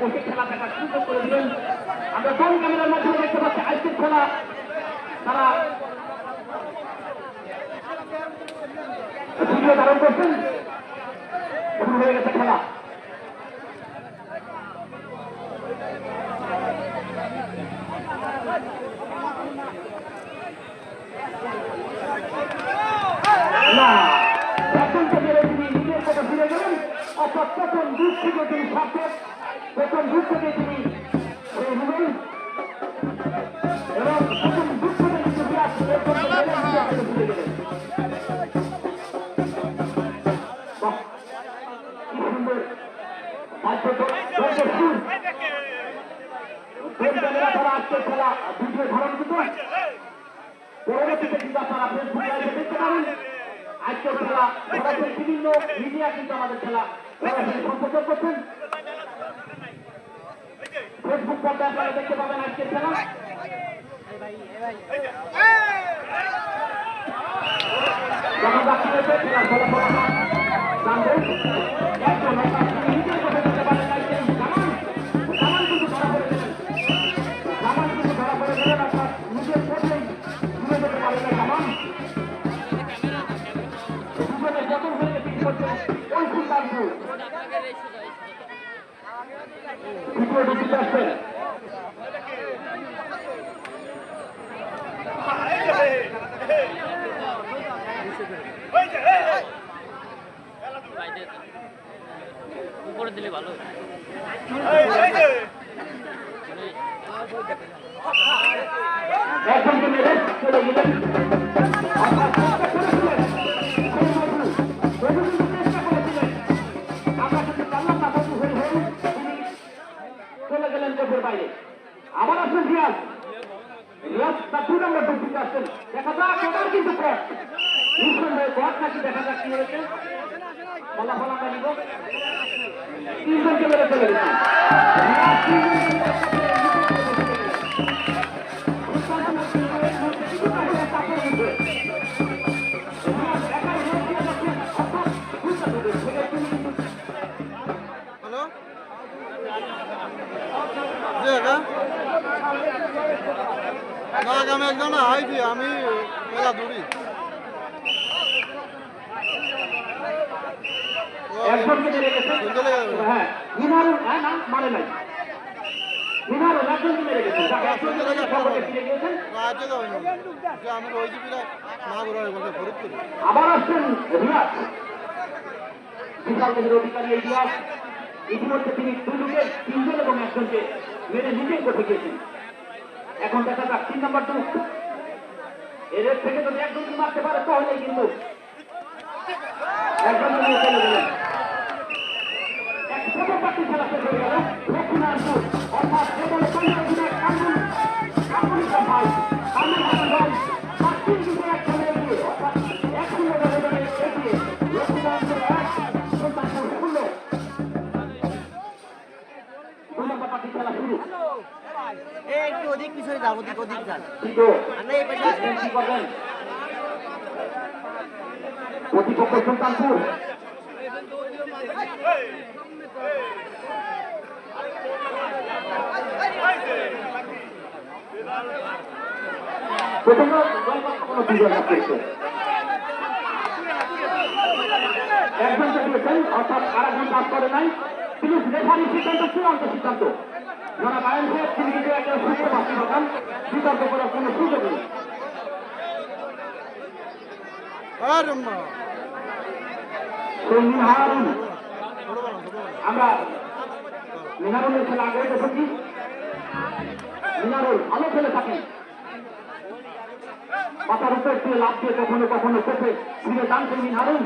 বসে খেলা দেখার সুযোগ করে দিলেন। আমরা ড্রোন ক্যামেরার মাধ্যমে দেখতে পাচ্ছি আজকের খেলা তারা ভিডিও ধারণ করছেন। শুরু হয়ে গেছে খেলা। প্রথম যুগ থেকে তিনি সাথে প্রথম যুগ থেকে তিনি এবং প্রথম যুগ থেকে কিন্তু বিরাট কি সুন্দর তারা আজকের খেলা ভিডিও ধারণ কিন্তু পরবর্তীতে কিন্তু আপনারা ফেসবুক লাইভে দেখতে পারেন। আজকের খেলা সরাসরি বিভিন্ন মিডিয়া কিন্তু আমাদের খেলা সরাসরি সম্প্রচার করছেন। ফেসবুক পর্দায় আপনারা দেখতে পাবেন আজকের খেলা। যখন বাকি রয়েছে খেলার ফলাফল জানবেন। একজন নিজের কথা বলতে পারেন জামান কিন্তু ধরা পড়ে গেলেন। জামান কিন্তু ধরা পড়ে গেলেন আপনার নিজের পথেই ঘুরে যেতে পারেন না জামান। দুজনে যখন হয়ে গেছে ওই সিদ্ধান্ত ভিডিওটি দিতে আসছেন। উপরে দিলে ভালো। একজনকে মেরে চলে গেলেন। চলে গেলেন দেশের বাইরে। আবার আসলেন রিয়াজ। রিয়াজ তার 2 নম্বর ডুবতে আসছেন। দেখা যাক এবার কিন্তু কট নিঃসন্দেহে কট নাকি দেখা যাক কি হয়েছে। ফলাফল আমরা নিব। 3 জনকে মেরে চলে গেছেন। আমি একজন আইছি, আমি মেলা দূরি মানে নাই আমি রয়েছি মা ঘুরা হয়ে গেছে ফরিদ করি। আবার আসছেন রিয়াজ। বিশাল দেশের অধিকারী এই রিয়াজ ইতিমধ্যে তিনি 2 উইকেট 3 জন এবং একজনকে মেরে নিজেই করতে গিয়েছেন। এখন দেখা যাক 3 নম্বর ডুব এদের থেকে যদি একজনকে মারতে পারে তাহলে কিন্তু একজন নিয়ে চলে গেলেন। এক প্রথম পার্টি খেলা শেষ হয়ে গেল। লক্ষ্মীনারায়ণপুর অর্থাৎ কেবল একটু অধিক পিছনে যাও, অধিক যান। প্রতিপক্ষ সুলতানপুর একজনকে দিয়েছেন অর্থাৎ আরেকজন কাজ করে নাই। কিন্তু রেফারির সিদ্ধান্ত চূড়ান্ত সিদ্ধান্ত। যারা বায়ন সাহেব তিনি কিন্তু একটা সুস্থ বাসী দোকান বিতর্ক করার কোন সুযোগ নেই। আমরা মিনারুলের খেলা আগে দেখেছি। মিনারুল ভালো খেলে থাকেন। মাথার উপর দিয়ে লাভ দিয়ে কখনো কখনো চোখে ফিরে টানছেন মিনারুল।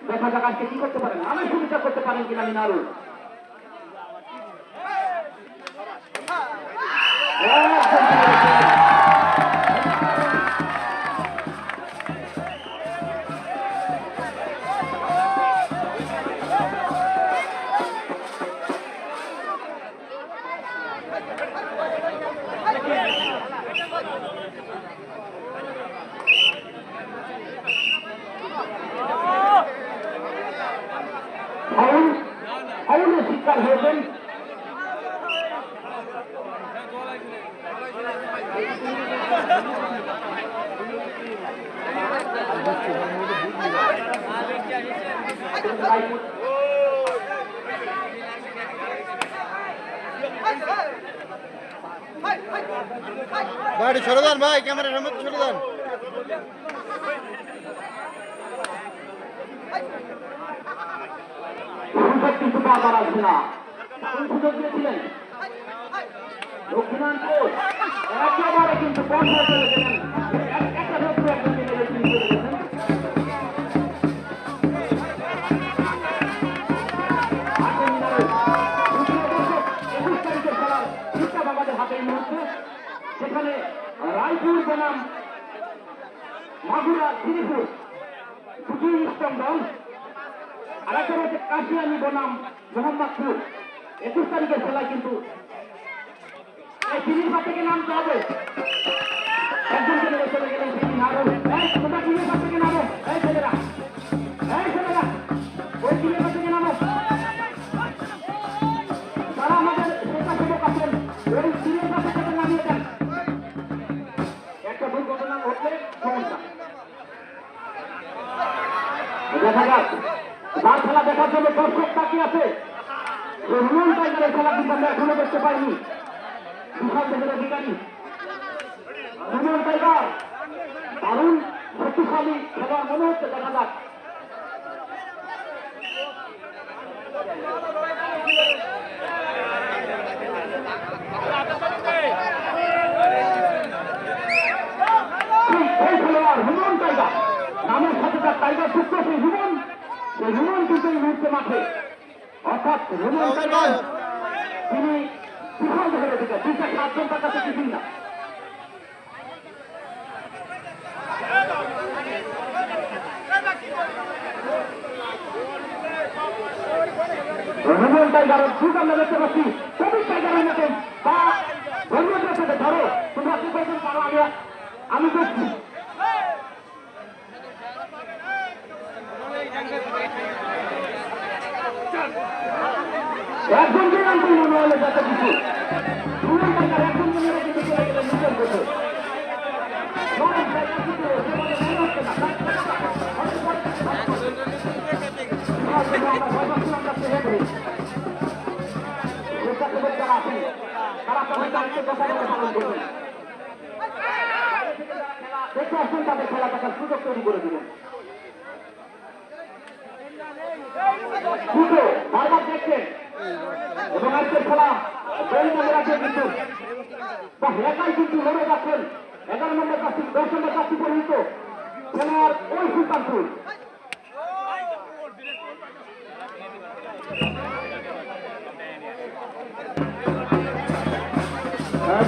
দেখা যাক আজকে কি করতে পারেন, আমি সুবিধা করতে পারেন কিনা মিনারুল। ফাউলের শিকার হয়েছেন ভাই একটু সরে দেন ভাই, ক্যামেরার সামনে একটু সরে দেন। সুযোগ কিন্তু বারবার আসবে না। কোন সুযোগ দিয়েছিলেন দক্ষিণাঞ্চল একেবারে কিন্তু বন্ধ চলে গেলেন। একটা শত্রু একজন মিলে তিনি চলে গেছেন। আমাদের হাতে এই মুহূর্তে সেখানে রায়পুর বনাম মাগুরা শ্রীপুর দুটি ইস্টম দল, আর একটা রয়েছে কাশিয়ানি বনাম মোহাম্মদপুর। 21 তারিখের খেলায় কিন্তু এই তিনের পা থেকে নামতে হবে। একজনকে নিয়ে চলে গেলেন তিনি আরো তোমরা তিনের পা থেকে নামো। এই ছেলেরা ওই তিনের পা থেকে নামো। তারা আমাদের স্বেচ্ছাসেবক আছেন, ওই তিনের পা থেকে নামিয়ে দেন। একটা দুর্ঘটনা ঘটলে সমস্যা। দেখা যাক যার খেলা দেখার জন্য দর্শক তাকিয়ে আছে। রোহন টাইগারের খেলা কিন্তু আমরা এখনো দেখতে পাইনি। বিশাল দেশের অধিকারী রোহন টাইগার দারুণ শক্তিশালী খেলোয়াড় মনে হচ্ছে। দেখা যাক এই খেলোয়াড় রোহন টাইগার নামের সাথে তার টাইগার যুক্ত। সেই রোহন কিন্তু এই মুহূর্তে মাঠে, অর্থাৎ রোহন টাইগার তিনি বিশাল দেশের অধিকারী। 2-7 জন তার কাছে কিছুই না। রোহন টাইগারের যুগ আমরা দেখতে পাচ্ছি। কবির টাইগারের মতন বা ধর্মীয় সাথে ধরো তোমরা কি করছেন পারো, আমি দেখছি। একজনকে নামতে মনে হলে যত কিছু রোহন টাইগার একজনকে মেরে কিন্তু চলে গেলেন নিজের দেশে। দেখতে আসছেন তাদের খেলা দেখার সুযোগ তৈরি করে দিলেন। দুটো বারবার দেখছেন এবং আজকের খেলা বেল নামে রাখে কিন্তু বা একাই কিন্তু লড়ে যাচ্ছেন 11 নম্বর কাছে 10 নম্বর কাছে পরিহিত খেলার ওই সুলতানপুর।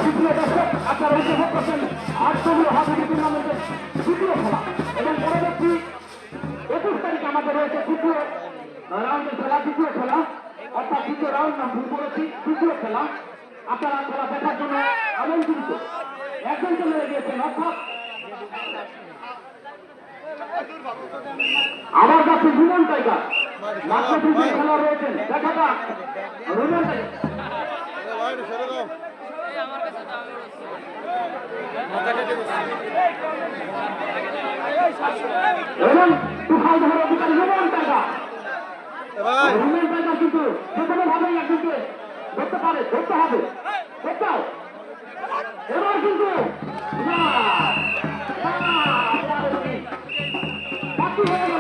দ্বিতীয় দর্শক আপনারা উপভোগ করছেন 8 হাজার টুর্নামেন্টের দ্বিতীয় খেলা এবং পরবর্তী 21 তারিখে আমাদের রয়েছে দ্বিতীয় রাউন্ডের খেলা। দ্বিতীয় খেলা অর্থাৎ দ্বিতীয় রাউন্ড নাম ভুল করেছি, দ্বিতীয় খেলা। আপনারা খেলা দেখার জন্য আমন্ত্রিত। একজন চলে গিয়েছেন, অর্থাৎ আমার কাছে রোহন টাইগার মাত্র 2 খেলা রয়েছেন। দেখা যাক রোহন টাইগার ভাই একটু সরে দাও। এবং তুফান ধরে অধিকারী রোহন টাইগার। ভাই রোহন টাইগার কিন্তু যেকোনো ভাবেই একজনকে ধরতে পারে, ধরতে হবে। দেখো এবার কিন্তু বাকি হয়ে গেল।